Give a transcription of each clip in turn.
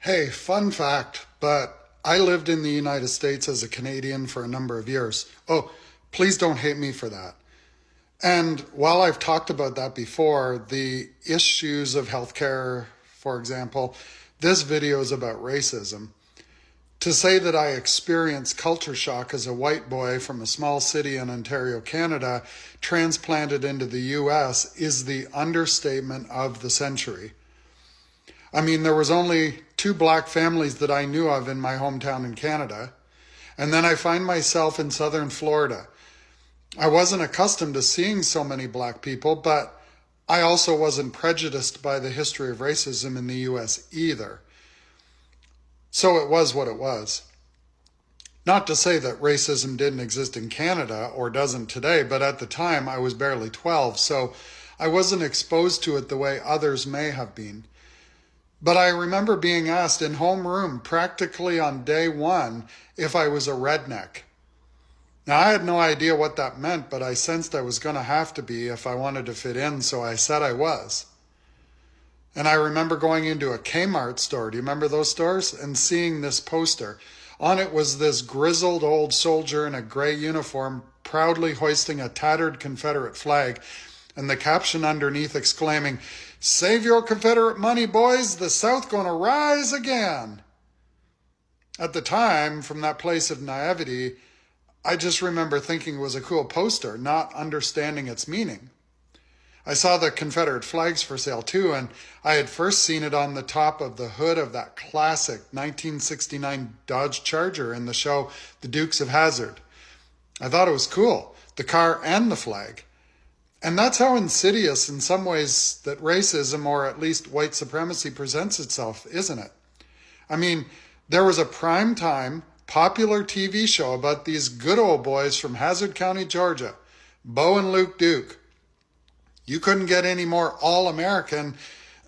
Hey, fun fact, but I lived in the United States as a Canadian for a number of years. Oh, please don't hate me for that. And while I've talked about that before, the issues of healthcare, for example, this video is about racism. To say that I experienced culture shock as a white boy from a small city in Ontario, Canada, transplanted into the US is the understatement of the century. I mean, there was only two black families that I knew of in my hometown in Canada. And then I find myself in southern Florida. I wasn't accustomed to seeing so many black people, but I also wasn't prejudiced by the history of racism in the US either. So it was what it was. Not to say that racism didn't exist in Canada or doesn't today, but at the time I was barely 12, so I wasn't exposed to it the way others may have been. But I remember being asked in homeroom practically on day one if I was a redneck. Now, I had no idea what that meant, but I sensed I was going to have to be if I wanted to fit in, so I said I was. And I remember going into a Kmart store, do you remember those stores? And seeing this poster. On it was this grizzled old soldier in a gray uniform proudly hoisting a tattered Confederate flag, and the caption underneath exclaiming, "Save your Confederate money, boys, the South gonna rise again." At the time, from that place of naivety, I just remember thinking it was a cool poster, not understanding its meaning. I saw the Confederate flags for sale too, and I had first seen it on the top of the hood of that classic 1969 Dodge Charger in the show The Dukes of Hazzard. I thought it was cool, the car and the flag. And that's how insidious in some ways that racism, or at least white supremacy, presents itself, isn't it? I mean, there was a primetime, popular TV show about these good old boys from Hazard County, Georgia, Bo and Luke Duke. You couldn't get any more all-American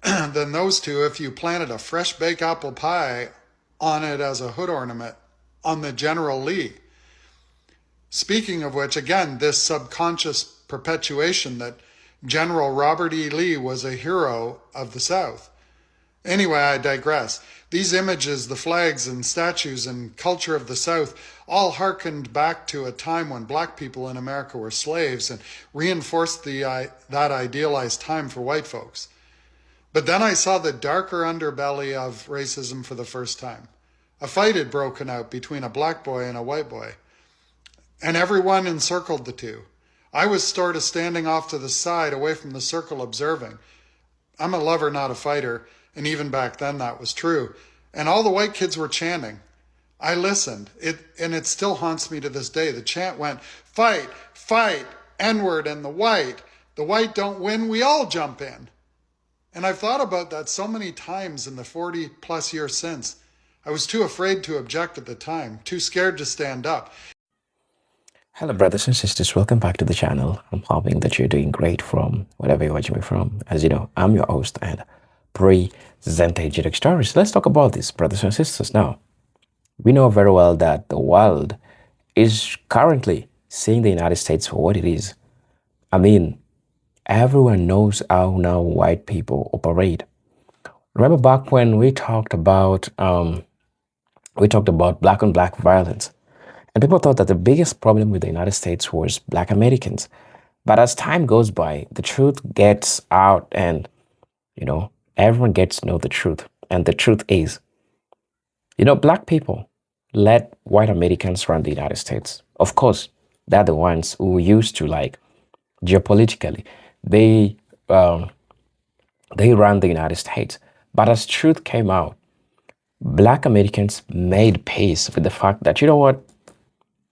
than those two if you planted a fresh baked apple pie on it as a hood ornament on the General Lee. Speaking of which, again, this subconscious perpetuation that General Robert E. Lee was a hero of the South. Anyway, I digress. These images, the flags and statues and culture of the South, all harkened back to a time when black people in America were slaves and reinforced that idealized time for white folks. But then I saw the darker underbelly of racism for the first time. A fight had broken out between a black boy and a white boy, and everyone encircled the two. I was sort of standing off to the side, away from the circle, observing. I'm a lover, not a fighter, and even back then that was true. And all the white kids were chanting. I listened, and it still haunts me to this day. The chant went, "Fight, fight, N-word and the white don't win, we all jump in." And I've thought about that so many times in the 40 plus years since. I was too afraid to object at the time, too scared to stand up. Hello, brothers and sisters. Welcome back to the channel. I'm hoping that you're doing great from wherever you're watching me from. As you know, I'm your host and presenter, Jidok Stories. Let's talk about this, brothers and sisters. Now, we know very well that the world is currently seeing the United States for what it is. I mean, everyone knows how now white people operate. Remember back when we talked about black on black violence. And people thought that the biggest problem with the United States was black Americans. But as time goes by, the truth gets out and, everyone gets to know the truth. And the truth is, black people let white Americans run the United States. Of course, they're the ones who used to, geopolitically, they ran the United States. But as truth came out, black Americans made peace with the fact that,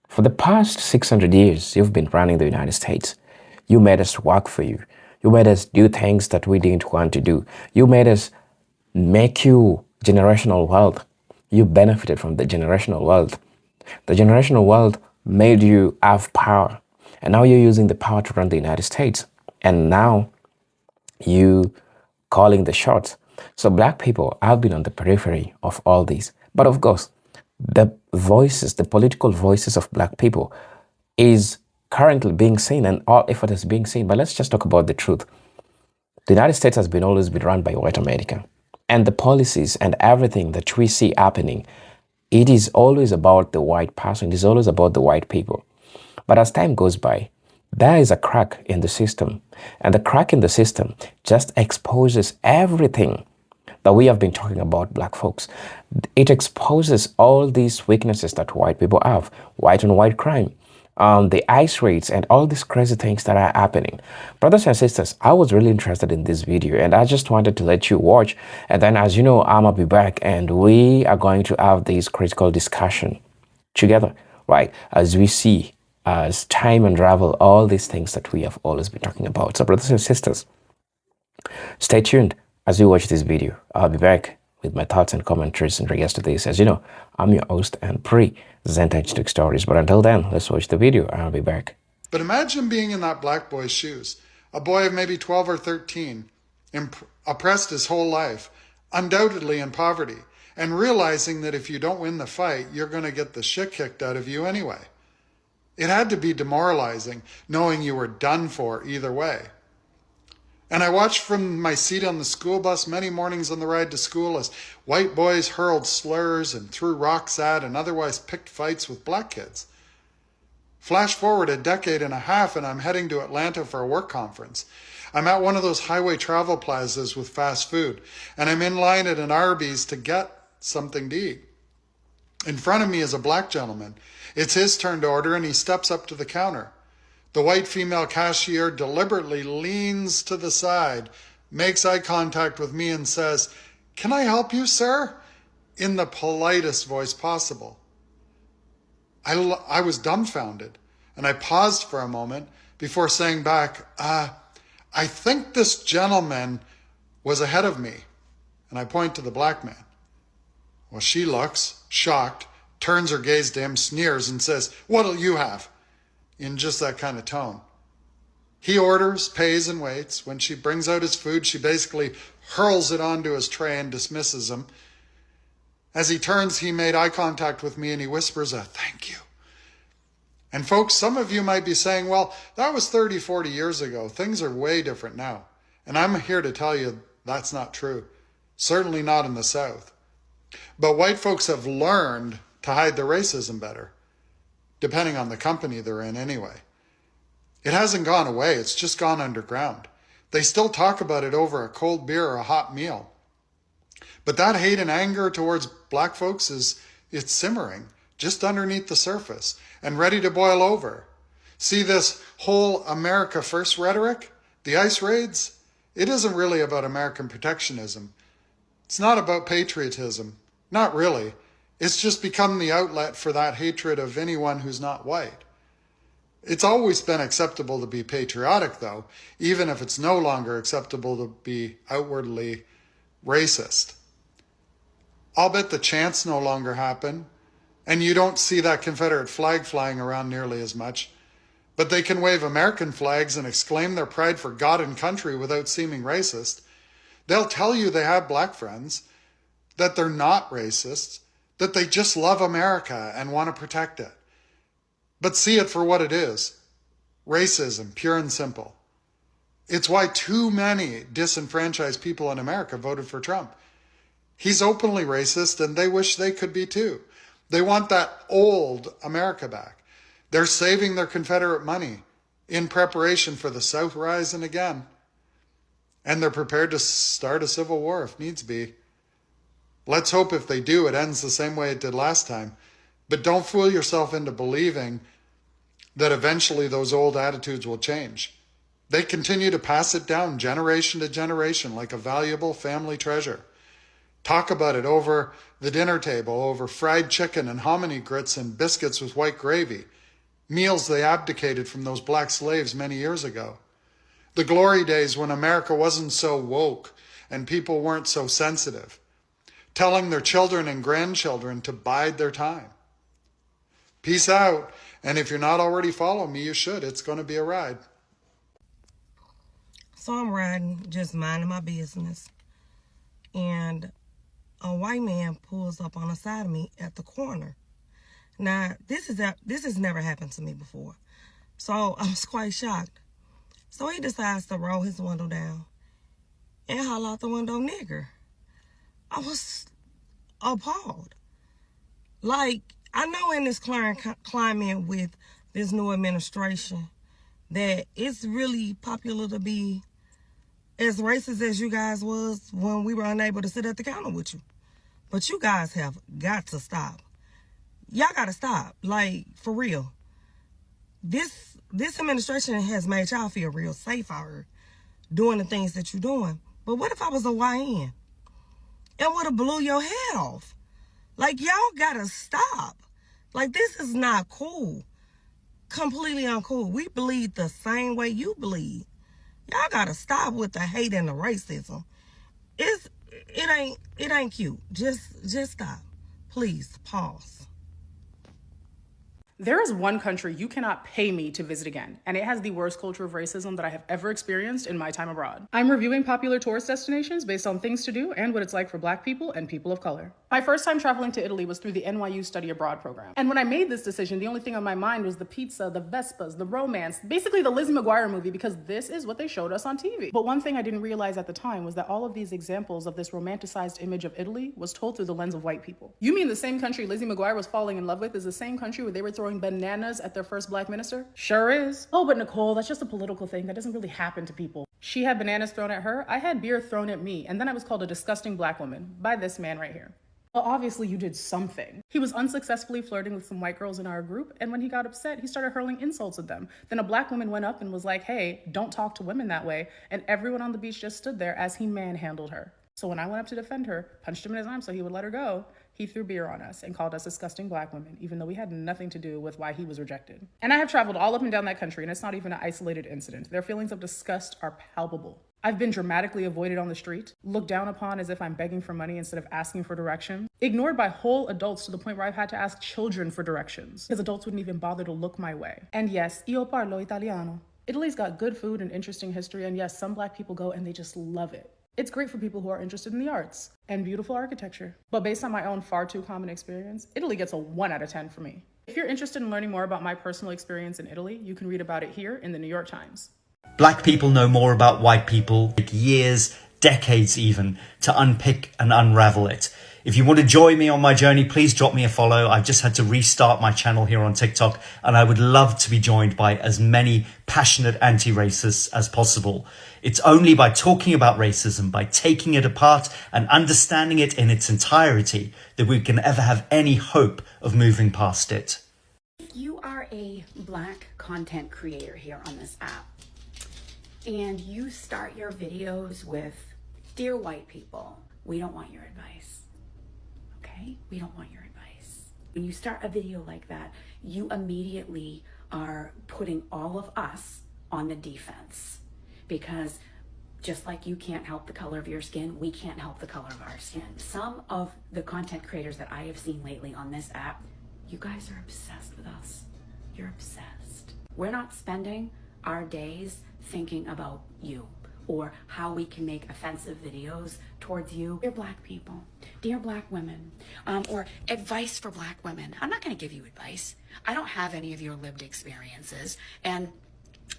for the past 600 years, you've been running the United States. You made us work for you. You made us do things that we didn't want to do. You made us make you generational wealth. You benefited from the generational wealth. The generational wealth made you have power. And now you're using the power to run the United States. And now you calling the shots. So black people have been on the periphery of all this. But of course, the political voices of black people is currently being seen, and all effort is being seen. But let's just talk about the truth. The United States has always been run by white America. and the policies and everything that we see happening, it is always about the white person. It is always about the white people. But as time goes by, there is a crack in the system. And the crack in the system just exposes everything that we have been talking about, black folks. It exposes all these weaknesses that white people have, white on white crime, the ICE rates, and all these crazy things that are happening. Brothers and sisters, I was really interested in this video, and I just wanted to let you watch. And then, as you know, I'ma be back, and we are going to have this critical discussion together, right? As we see, as time unravel all these things that we have always been talking about. So, brothers and sisters, stay tuned as we watch this video. I'll be back with my thoughts and commentaries in regards to this. As you know, I'm your host and pre-Zentage Stories. But until then, let's watch the video. I'll be back. But imagine being in that black boy's shoes, a boy of maybe 12 or 13, oppressed his whole life, undoubtedly in poverty, and realizing that if you don't win the fight, you're going to get the shit kicked out of you anyway. It had to be demoralizing, knowing you were done for either way. And I watched from my seat on the school bus many mornings on the ride to school as white boys hurled slurs and threw rocks at and otherwise picked fights with black kids. Flash forward a decade and a half and I'm heading to Atlanta for a work conference. I'm at one of those highway travel plazas with fast food, and I'm in line at an Arby's to get something to eat. In front of me is a black gentleman. It's his turn to order, and he steps up to the counter. The white female cashier deliberately leans to the side, makes eye contact with me and says, "Can I help you, sir?" in the politest voice possible. I was dumbfounded, and I paused for a moment before saying back, I think this gentleman was ahead of me. And I point to the black man. Well, she looks shocked, turns her gaze to him, sneers, and says, "What'll you have?" in just that kind of tone. He orders, pays, and waits. When she brings out his food, she basically hurls it onto his tray and dismisses him. As he turns, he made eye contact with me and he whispers a "thank you." And folks, some of you might be saying, well, that was 30, 40 years ago. Things are way different now. And I'm here to tell you that's not true. Certainly not in the South. But white folks have learned to hide their racism better, depending on the company they're in anyway. It hasn't gone away, it's just gone underground. They still talk about it over a cold beer or a hot meal. But that hate and anger towards black folks it's simmering just underneath the surface and ready to boil over. See this whole America First rhetoric, the ICE raids? It isn't really about American protectionism. It's not about patriotism. Not really. It's just become the outlet for that hatred of anyone who's not white. It's always been acceptable to be patriotic, though, even if it's no longer acceptable to be outwardly racist. I'll bet the chants no longer happen, and you don't see that Confederate flag flying around nearly as much. But they can wave American flags and exclaim their pride for God and country without seeming racist. They'll tell you they have black friends, that they're not racist, that they just love America and want to protect it. But see it for what it is. Racism, pure and simple. It's why too many disenfranchised people in America voted for Trump. He's openly racist and they wish they could be too. They want that old America back. They're saving their Confederate money in preparation for the South rising again. And they're prepared to start a civil war if needs be. Let's hope if they do, it ends the same way it did last time. But don't fool yourself into believing that eventually those old attitudes will change. They continue to pass it down generation to generation like a valuable family treasure. Talk about it over the dinner table, over fried chicken and hominy grits and biscuits with white gravy, meals they abdicated from those black slaves many years ago. The glory days when America wasn't so woke and people weren't so sensitive, telling their children and grandchildren to bide their time. Peace out, and if you're not already following me, you should. It's going to be a ride. So I'm riding, just minding my business, and a white man pulls up on the side of me at the corner. Now, this has never happened to me before, so I was quite shocked. So he decides to roll his window down and holler out the window, "Nigger." I was appalled. Like, I know in this current climate with this new administration that it's really popular to be as racist as you guys was when we were unable to sit at the counter with you. But you guys have got to stop. Y'all got to stop. Like, for real. This administration has made y'all feel real safe out here doing the things that you're doing. But what if I was a YN? It would have blew your head off. Like, y'all gotta stop. Like, this is not cool. Completely uncool. We bleed the same way you bleed. Y'all gotta stop with the hate and the racism. It ain't cute. Just stop. Please pause. There is one country you cannot pay me to visit again, and it has the worst culture of racism that I have ever experienced in my time abroad. I'm reviewing popular tourist destinations based on things to do and what it's like for Black people and people of color. My first time traveling to Italy was through the NYU Study Abroad program. And when I made this decision, the only thing on my mind was the pizza, the Vespas, the romance, basically the Lizzie McGuire movie, because this is what they showed us on TV. But one thing I didn't realize at the time was that all of these examples of this romanticized image of Italy was told through the lens of white people. You mean the same country Lizzie McGuire was falling in love with is the same country where they were throwing bananas at their first Black minister? Sure is. Oh, but Nicole, that's just a political thing. That doesn't really happen to people. She had bananas thrown at her, I had beer thrown at me, and then I was called a disgusting Black woman by this man right here. Well, obviously you did something. He was unsuccessfully flirting with some white girls in our group, and when he got upset, he started hurling insults at them. Then a Black woman went up and was like, hey, don't talk to women that way, and everyone on the beach just stood there as he manhandled her. So when I went up to defend her, punched him in his arm so he would let her go, he threw beer on us and called us disgusting Black women, even though we had nothing to do with why he was rejected. And I have traveled all up and down that country, and it's not even an isolated incident. Their feelings of disgust are palpable. I've been dramatically avoided on the street, looked down upon as if I'm begging for money instead of asking for direction, ignored by whole adults to the point where I've had to ask children for directions, because adults wouldn't even bother to look my way. And yes, io parlo italiano. Italy's got good food and interesting history, and yes, some Black people go and they just love it. It's great for people who are interested in the arts and beautiful architecture. But based on my own far too common experience, Italy gets a 1 out of 10 for me. If you're interested in learning more about my personal experience in Italy, you can read about it here in the New York Times. Black people know more about white people, take years, decades even, to unpick and unravel it. If you want to join me on my journey, please drop me a follow. I've just had to restart my channel here on TikTok, and I would love to be joined by as many passionate anti-racists as possible. It's only by talking about racism, by taking it apart and understanding it in its entirety, that we can ever have any hope of moving past it. If you are a Black content creator here on this app, and you start your videos with, dear white people, we don't want your advice. Okay? We don't want your advice. When you start a video like that, you immediately are putting all of us on the defense, because just like you can't help the color of your skin, we can't help the color of our skin. Some of the content creators that I have seen lately on this app, you guys are obsessed with us. You're obsessed. We're not spending our days thinking about you or how we can make offensive videos towards you. Dear Black people, dear Black women, or advice for Black women. I'm not going to give you advice. I don't have any of your lived experiences, and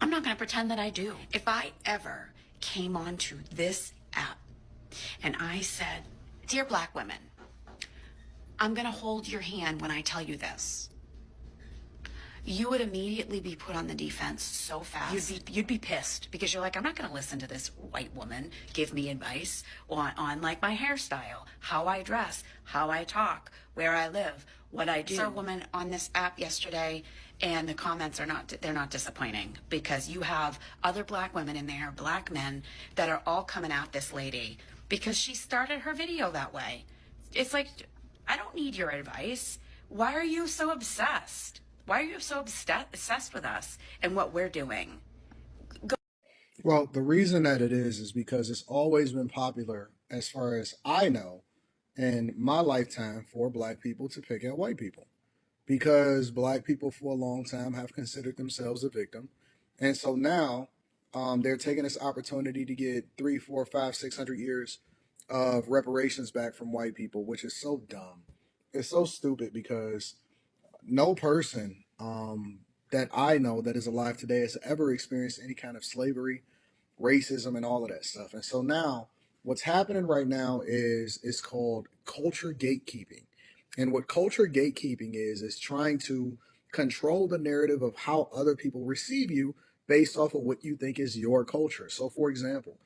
I'm not going to pretend that I do. If I ever came onto this app and I said, dear Black women, I'm going to hold your hand when I tell you this, you would immediately be put on the defense so fast. You'd be pissed, because you're like, I'm not going to listen to this white woman give me advice on like my hairstyle, how I dress, how I talk, where I live, what I do. I saw a woman on this app yesterday, and the comments are they're not disappointing, because you have other Black women in there, Black men, that are all coming at this lady because she started her video that way. It's like, I don't need your advice. Why are you so obsessed? Why are you so obsessed with us and what we're doing? Well, the reason that it is because it's always been popular, as far as I know, in my lifetime, for Black people to pick at white people. Because Black people for a long time have considered themselves a victim. And so now they're taking this opportunity to get 3, 4, 5, 600 years of reparations back from white people, which is so dumb. It's so stupid, because no person that I know that is alive today has ever experienced any kind of slavery, racism, and all of that stuff. And so now What's happening right now is it's called culture gatekeeping. And what culture gatekeeping is trying to control the narrative of how other people receive you based off of what you think is your culture. So, for example,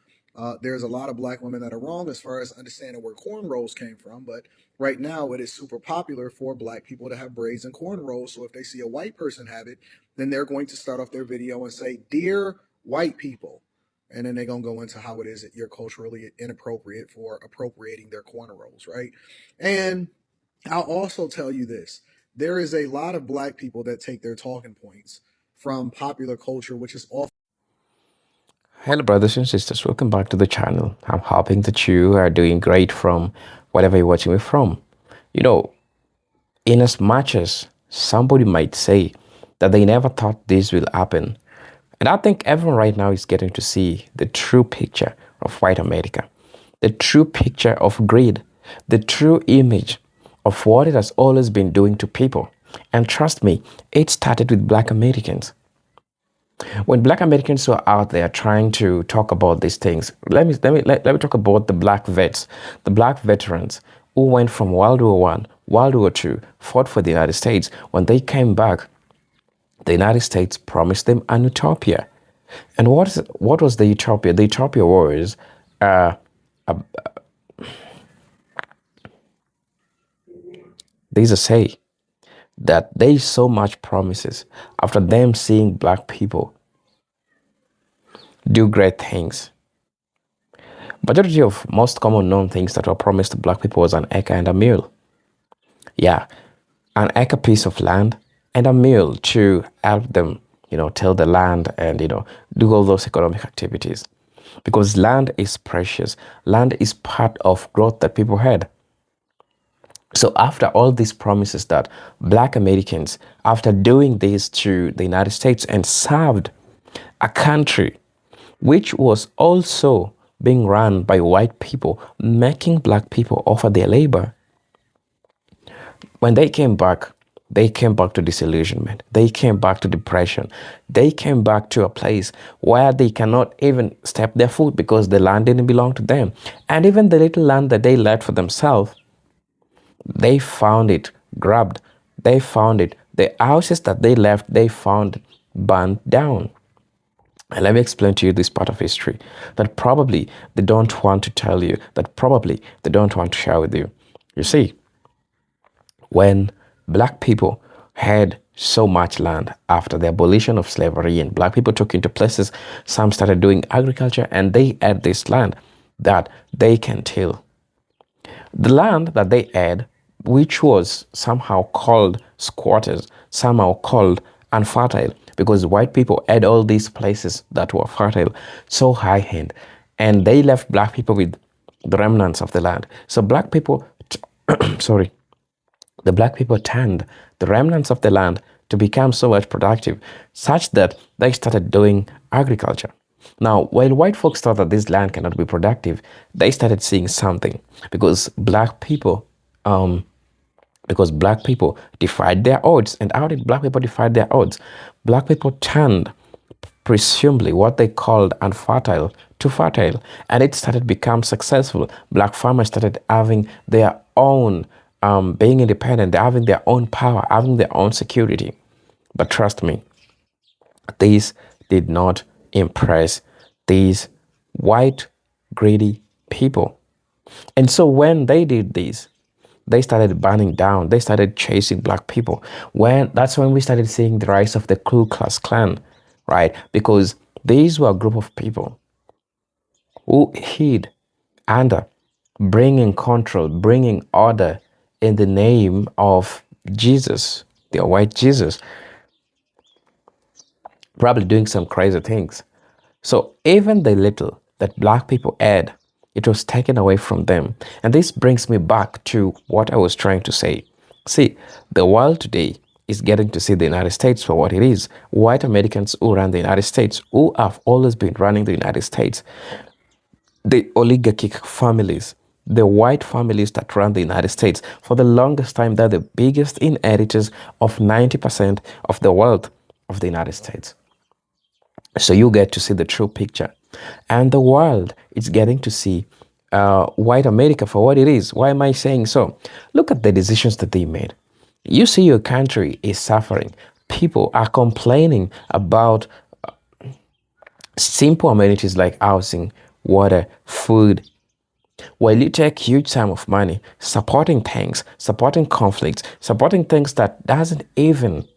there's a lot of black women that are wrong as far as understanding where cornrows came from, but right now it is super popular for black people to have braids and cornrows. So if they see a white person have it, then they're going to start off their video and say, "Dear white people," and then they're going to go into how it is that you're culturally inappropriate for appropriating their cornrows, right? And I'll also tell you this. There is a lot of black people that take their talking points from popular culture, which is often. Hello, brothers and sisters. Welcome back to the channel. I'm hoping that you are doing great from whatever you're watching me from. You know, in as much as somebody might say that they never thought this will happen, and I think everyone right now is getting to see the true picture of white America, the true picture of greed, the true image of what it has always been doing to people. And trust me, it started with black Americans. When black Americans were out there trying to talk about these things, let me talk about the black vets, the black veterans who went from World War One, World War Two, fought for the United States. When they came back, the United States promised them an utopia. And what was the utopia? The utopia was there's a say that there is so much promises after them seeing black people do great things. Majority of most common known things that were promised to black people was an acre and a mule. Yeah, an acre piece of land and a mule to help them, till the land and, do all those economic activities. Because land is precious. Land is part of growth that people had. So after all these promises that black Americans, after doing this to the United States and served a country which was also being run by white people, making black people offer their labor. When they came back to disillusionment. They came back to depression. They came back to a place where they cannot even step their foot because the land didn't belong to them. And even the little land that they left for themselves, they found it grabbed. They found it. The houses that they left, they found burned down. And let me explain to you this part of history that probably they don't want to tell you, that probably they don't want to share with you. You see, when black people had so much land after the abolition of slavery and black people took into places, some started doing agriculture and they had this land that they can till. The land that they had, which was somehow called squatters, somehow called unfertile, because white people had all these places that were fertile, so high-end, and they left black people with the remnants of the land. So black people, the black people turned the remnants of the land to become so much productive, such that they started doing agriculture. Now, while white folks thought that this land cannot be productive, they started seeing something because black people defied their odds. And how did black people defy their odds? Black people turned presumably what they called unfertile to fertile, and it started become successful. Black farmers started having their own, being independent, having their own power, having their own security. But trust me, this did not impress these white, greedy people. And so when they did this, they started burning down. They started chasing black people. That's when we started seeing the rise of the Ku Klux Klan, right? Because these were a group of people who hid under bringing control, bringing order in the name of Jesus, the white Jesus, probably doing some crazy things. So even the little that black people had, it was taken away from them. And this brings me back to what I was trying to say. See, the world today is getting to see the United States for what it is. White Americans who run the United States, who have always been running the United States, the oligarchic families, the white families that run the United States, for the longest time, they're the biggest inheritors of 90% of the wealth of the United States. So you get to see the true picture. And the world is getting to see white America for what it is. Why am I saying so? Look at the decisions that they made. You see your country is suffering. People are complaining about simple amenities like housing, water, food. While you take huge sum of money supporting things, supporting conflicts, supporting things that doesn't even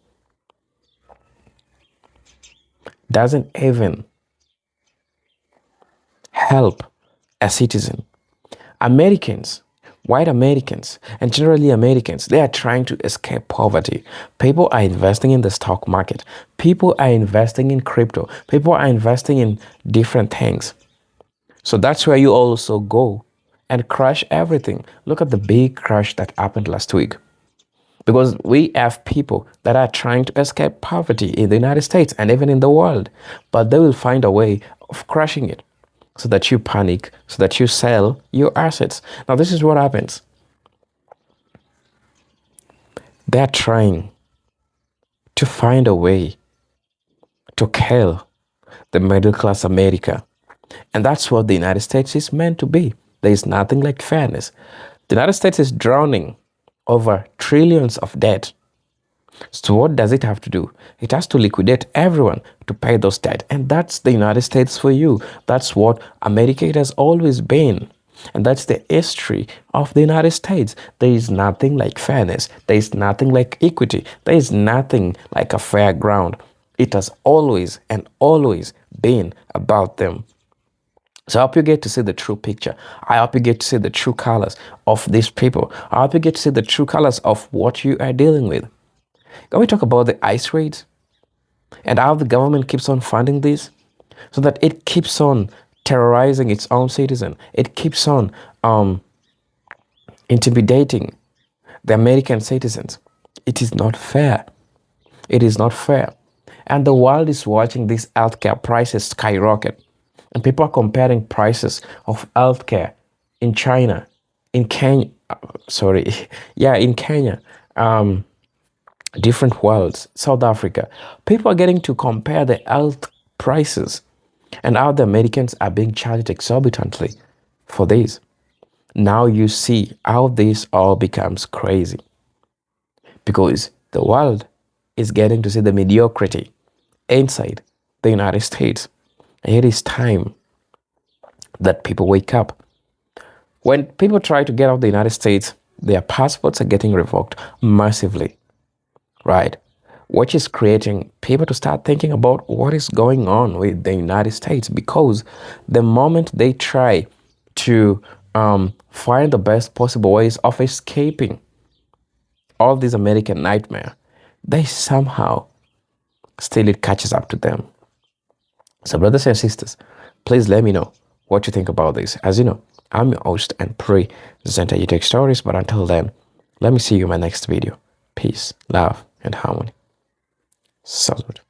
help a citizen. Americans, white Americans, and generally Americans, they are trying to escape poverty. People are investing in the stock market. People are investing in crypto. People are investing in different things. So that's where you also go and crash everything. Look at the big crash that happened last week. Because we have people that are trying to escape poverty in the United States and even in the world, but they will find a way of crushing it so that you panic, so that you sell your assets. Now, this is what happens. They're trying to find a way to kill the middle class America. And that's what the United States is meant to be. There is nothing like fairness. The United States is drowning over trillions of debt. So what does it have to do? It has to liquidate everyone to pay those debt. And that's the United States for you. That's what America has always been. And that's the history of the United States. There is nothing like fairness. There is nothing like equity. There is nothing like a fair ground. It has always and always been about them. So I hope you get to see the true picture. I hope you get to see the true colors of these people. I hope you get to see the true colors of what you are dealing with. Can we talk about the ICE raids and how the government keeps on funding this so that it keeps on terrorizing its own citizen? It keeps on intimidating the American citizens. It is not fair. It is not fair. And the world is watching these healthcare prices skyrocket. And people are comparing prices of healthcare in China, in Kenya, in Kenya, different worlds, South Africa. People are getting to compare the health prices and how the Americans are being charged exorbitantly for this. Now you see how this all becomes crazy because the world is getting to see the mediocrity inside the United States. It is time that people wake up. When people try to get out of the United States, their passports are getting revoked massively, right? Which is creating people to start thinking about what is going on with the United States, because the moment they try to find the best possible ways of escaping all this American nightmare, they somehow still it catches up to them. So brothers and sisters, please let me know what you think about this. As you know, I'm your host and presenter, You Take Stories. But until then, let me see you in my next video. Peace, love, and harmony. Salute.